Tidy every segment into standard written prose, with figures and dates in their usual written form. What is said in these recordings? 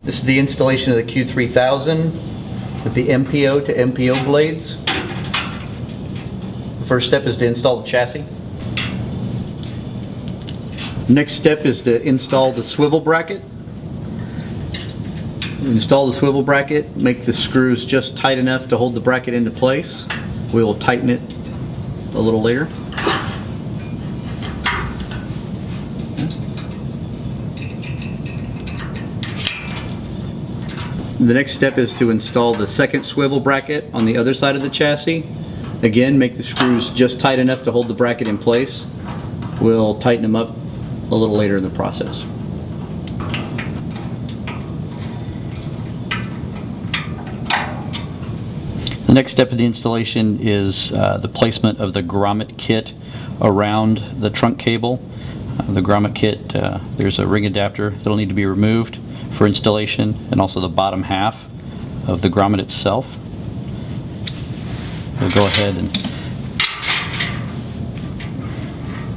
This is the installation of the Q3000 with the MPO to MPO blades. The first step is to install the chassis. Next step is to install the swivel bracket. Install the swivel bracket, make the screws just tight enough to hold the bracket into place. We will tighten it a little later. The next step is to install the second swivel bracket on the other side of the chassis. Again, make the screws just tight enough to hold the bracket in place. We'll tighten them up a little later in the process. The next step of the installation is the placement of the grommet kit around the trunk cable. The grommet kit, there's a ring adapter that'll need to be removed for installation, and also the bottom half of the grommet itself. We'll go ahead and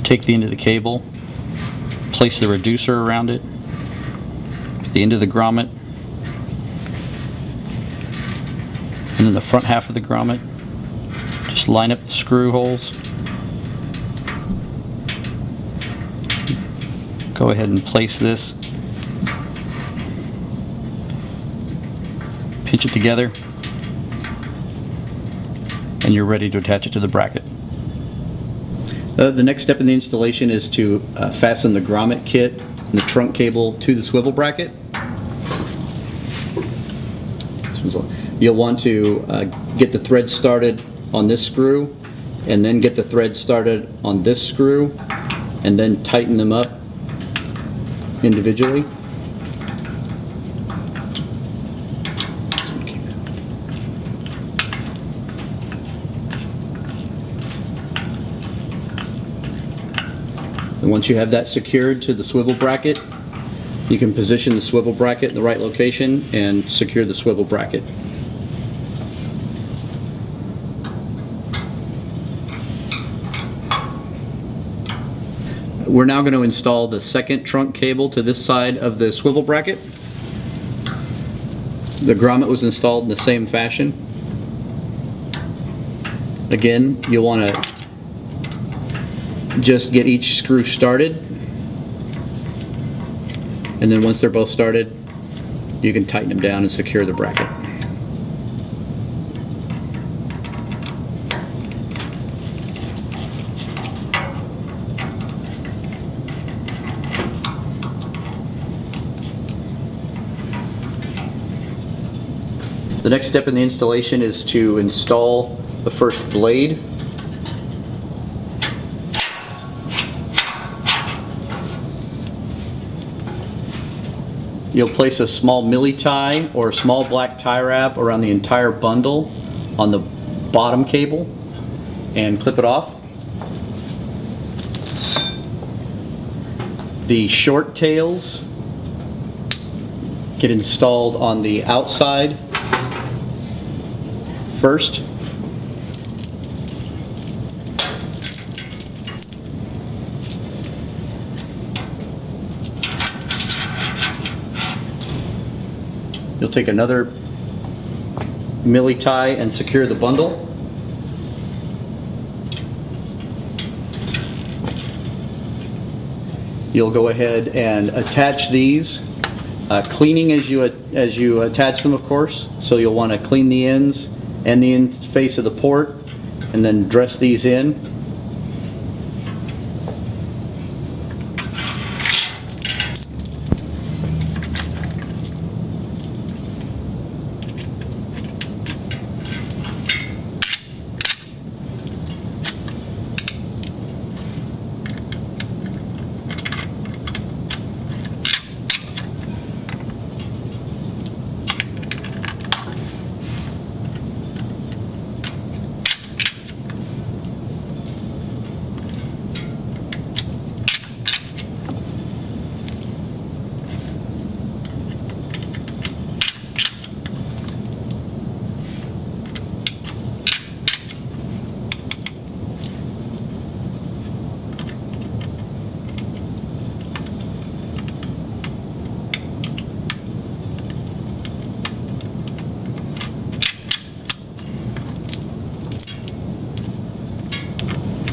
take the end of the cable, place the reducer around it, the end of the grommet, and then the front half of the grommet. Just line up the screw holes. Go ahead and place this. Pinch it together, and you're ready to attach it to the bracket. The next step in the installation is to fasten the grommet kit and the trunk cable to the swivel bracket. You'll want to get the thread started on this screw, and then get the thread started on this screw, and then tighten them up individually. And once you have that secured to the swivel bracket, you can position the swivel bracket in the right location and secure the swivel bracket. We're now going to install the second trunk cable to this side of the swivel bracket. The grommet was installed in the same fashion. Again, you'll want to just get each screw started, and then once they're both started, you can tighten them down and secure the bracket. The next step in the installation is to install the first blade. You'll place a small milli tie or a small black tie wrap around the entire bundle on the bottom cable and clip it off. The short tails get installed on the outside first. You'll take another milli tie and secure the bundle. You'll go ahead and attach these, cleaning as you attach them, of course. So you'll want to clean the ends and the interface of the port, and then dress these in.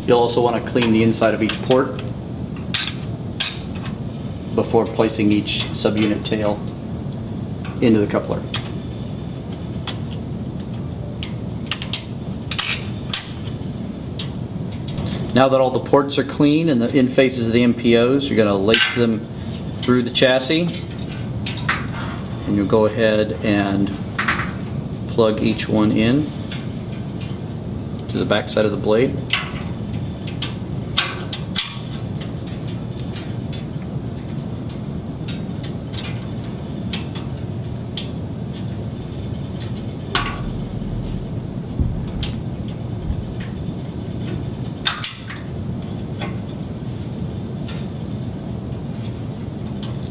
You'll also want to clean the inside of each port before placing each subunit tail into the coupler. Now that all the ports are clean and the in faces of the MPOs, you're going to lace them through the chassis, and you'll go ahead and plug each one in to the back side of the blade.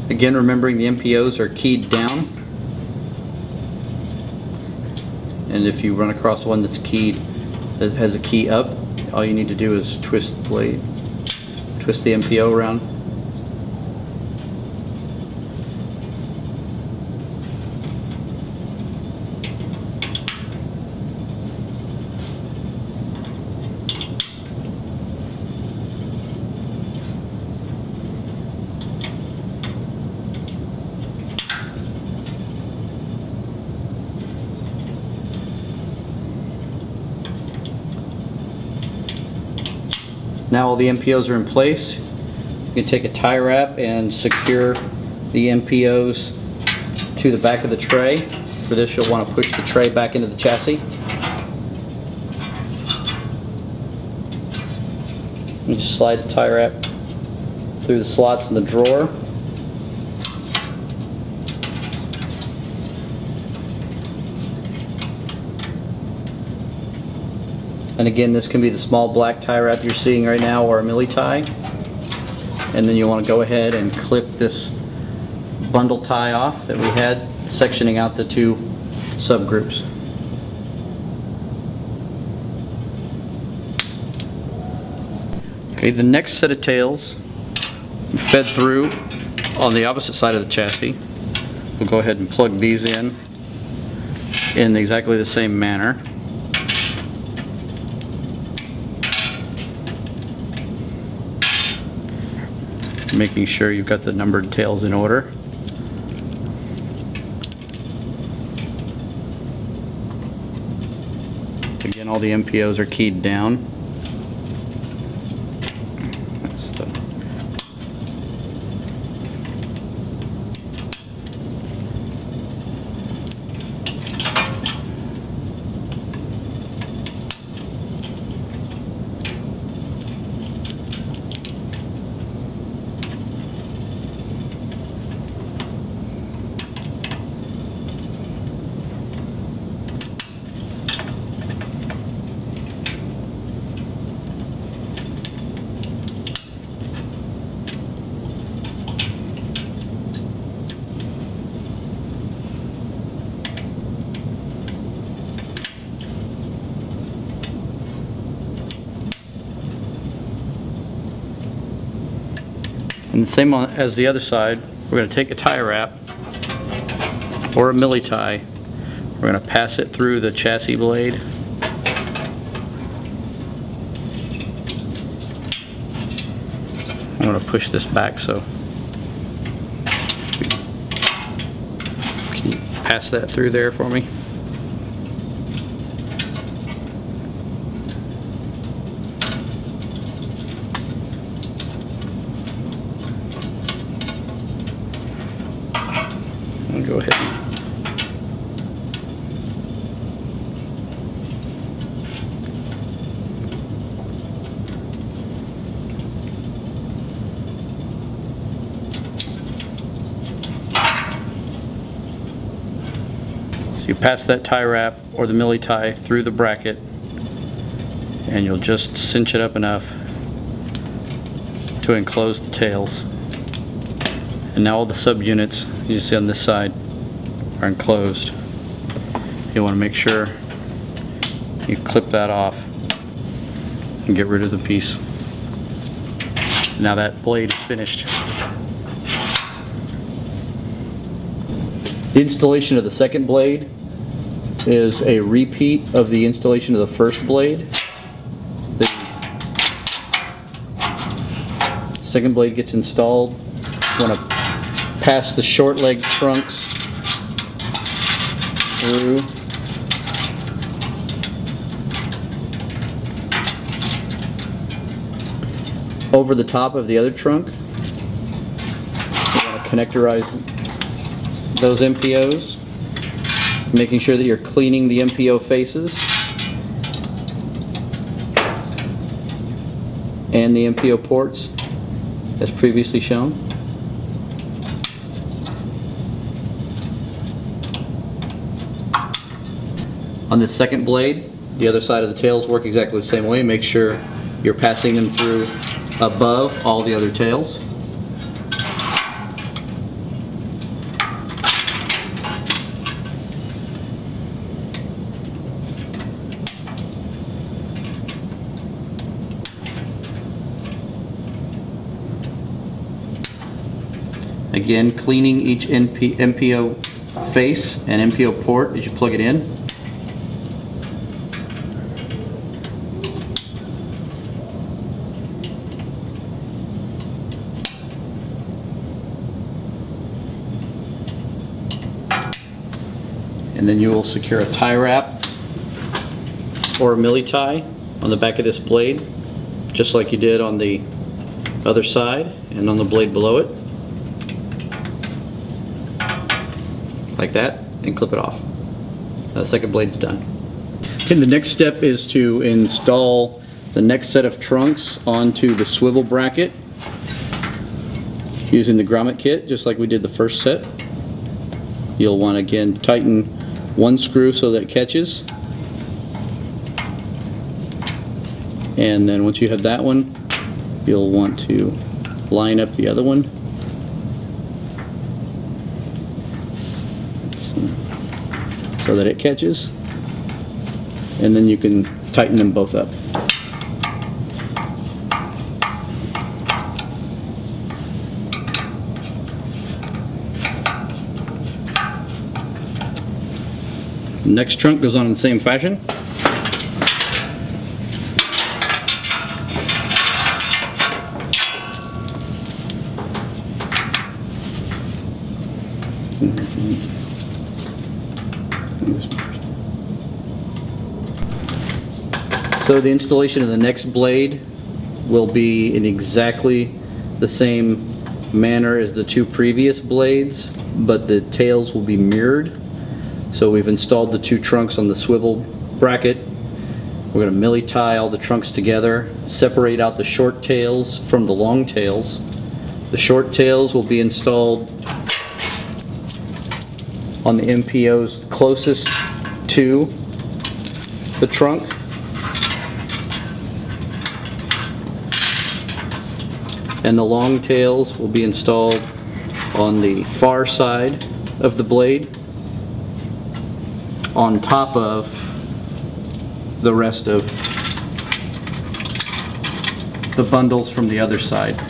Again, remembering the MPOs are keyed down, and if you run across one that's keyed, that has a key up, all you need to do is twist the blade, twist the MPO around. Now all the MPOs are in place. You can take a tie wrap and secure the MPOs to the back of the tray. For this, you'll want to push the tray back into the chassis. You just slide the tie wrap through the slots in the drawer. And again, this can be the small black tie wrap you're seeing right now, or a milli tie. And then you want to go ahead and clip this bundle tie off that we had, sectioning out the two subgroups. Okay, the next set of tails fed through on the opposite side of the chassis. We'll go ahead and plug these in exactly the same manner. Making sure you've got the numbered tails in order. Again, all the MPOs are keyed down. That's the And the same as the other side, we're going to take a tie wrap or a milli tie. We're going to pass it through the chassis blade. I'm going to push this back, so can you pass that through there for me? Go ahead. So you pass that tie wrap or the milli tie through the bracket, and you'll just cinch it up enough to enclose the tails. And now all the subunits you see on this side are enclosed. You want to make sure you clip that off and get rid of the piece. Now that blade is finished. The installation of the second blade is a repeat of the installation of the first blade. The Second blade gets installed. You want to pass the short leg trunks through. Over the top of the other trunk. You want to connectorize those MPOs, making sure that you're cleaning the MPO faces and the MPO ports as previously shown. On this second blade, the other side of the tails work exactly the same way. Make sure you're passing them through above all the other tails. Again, cleaning each MPO face and MPO port as you plug it in. And then you will secure a tie wrap or a milli tie on the back of this blade, just like you did on the other side and on the blade below it. Like that, and clip it off. The second blade's done. And the next step is to install the next set of trunks onto the swivel bracket using the grommet kit, just like we did the first set. You'll want to again tighten one screw so that it catches. And then once you have that one, you'll want to line up the other one. So that it catches, and then you can tighten them both up. Next trunk goes on in the same fashion. So the installation of the next blade will be in exactly the same manner as the two previous blades, but the tails will be mirrored. So we've installed the two trunks on the swivel bracket. We're going to milli tie all the trunks together, separate out the short tails from the long tails. The short tails will be installed on the MPOs closest to the trunk. And the long tails will be installed on the far side of the blade, on top of the rest of the bundles from the other side.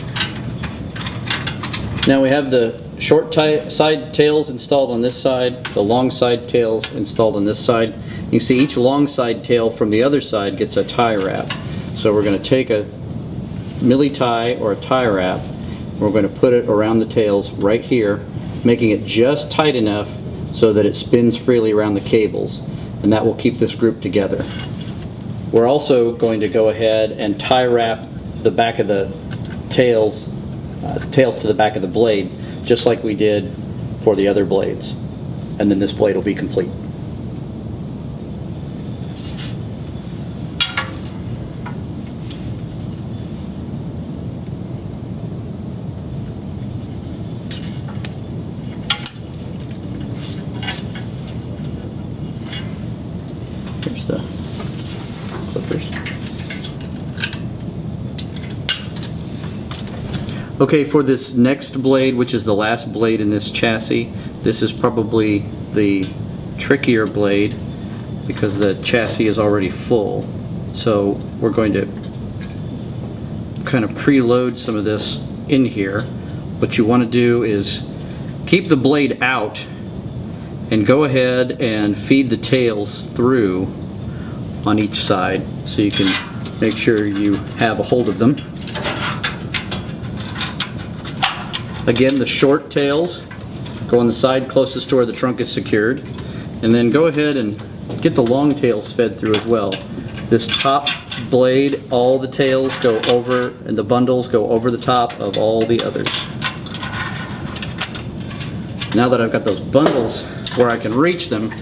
Now we have the short side tails installed on this side, the long side tails installed on this side. You can see each long side tail from the other side gets a tie wrap. So we're going to take a milli tie or a tie wrap. We're going to put it around the tails right here, making it just tight enough so that it spins freely around the cables, and that will keep this group together. We're also going to go ahead and tie wrap the back of the tails to the back of the blade, just like we did for the other blades, and then this blade will be complete. Here's the clippers. Okay, for this next blade, which is the last blade in this chassis, this is probably the trickier blade because the chassis is already full. So we're going to kind of preload some of this in here. What you want to do is keep the blade out and go ahead and feed the tails through on each side so you can make sure you have a hold of them. Again, the short tails go on the side closest to where the trunk is secured. And then go ahead and get the long tails fed through as well. This top blade, all the tails go over, and the bundles go over the top of all the others. Now that I've got those bundles where I can reach them,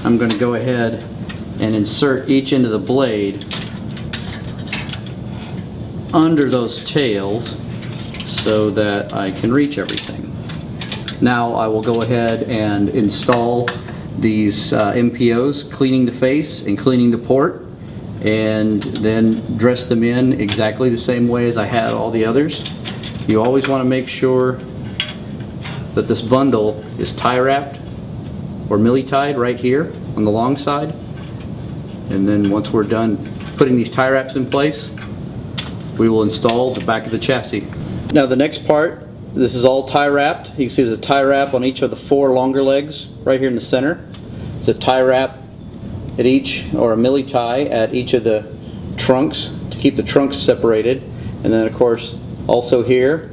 I'm going to go ahead and insert each into the blade under those tails so that I can reach everything. Now I will go ahead and install these MPOs, cleaning the face and cleaning the port, and then dress them in exactly the same way as I had all the others. You always want to make sure that this bundle is tie wrapped or milli tied right here on the long side. And then once we're done putting these tie wraps in place, we will install the back of the chassis. Now the next part, this is all tie wrapped. You can see there's a tie wrap on each of the 4 longer legs right here in the center. There's a tie wrap at each, or a milli tie at each of the trunks to keep the trunks separated. And then of course also here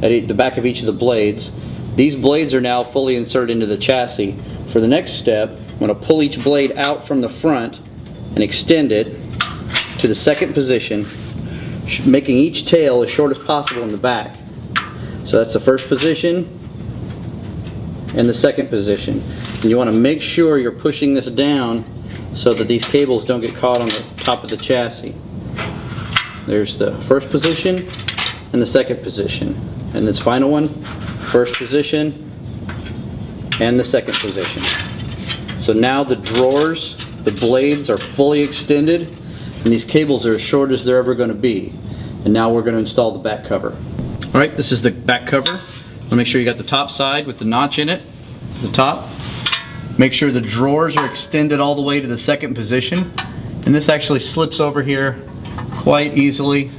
at the back of each of the blades. These blades are now fully inserted into the chassis. For the next step, I'm going to pull each blade out from the front and extend it to the second position, making each tail as short as possible in the back. So that's the first position and the second position. And you want to make sure you're pushing this down so that these cables don't get caught on the top of the chassis. There's the first position and the second position. And this final one, first position and the second position. So now the drawers, the blades are fully extended, and these cables are as short as they're ever going to be. And now we're going to install the back cover. Alright, this is the back cover. Make sure you got the top side with the notch in it, the top. Make sure the drawers are extended all the way to the second position. And this actually slips over here quite easily.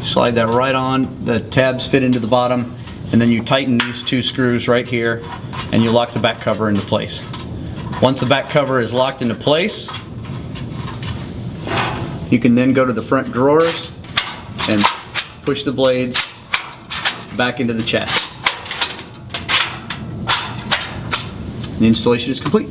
Slide that right on, the tabs fit into the bottom, and then you tighten these 2 screws right here and you lock the back cover into place. Once the back cover is locked into place, you can then go to the front drawers and push the blades back into the chassis. The installation is complete.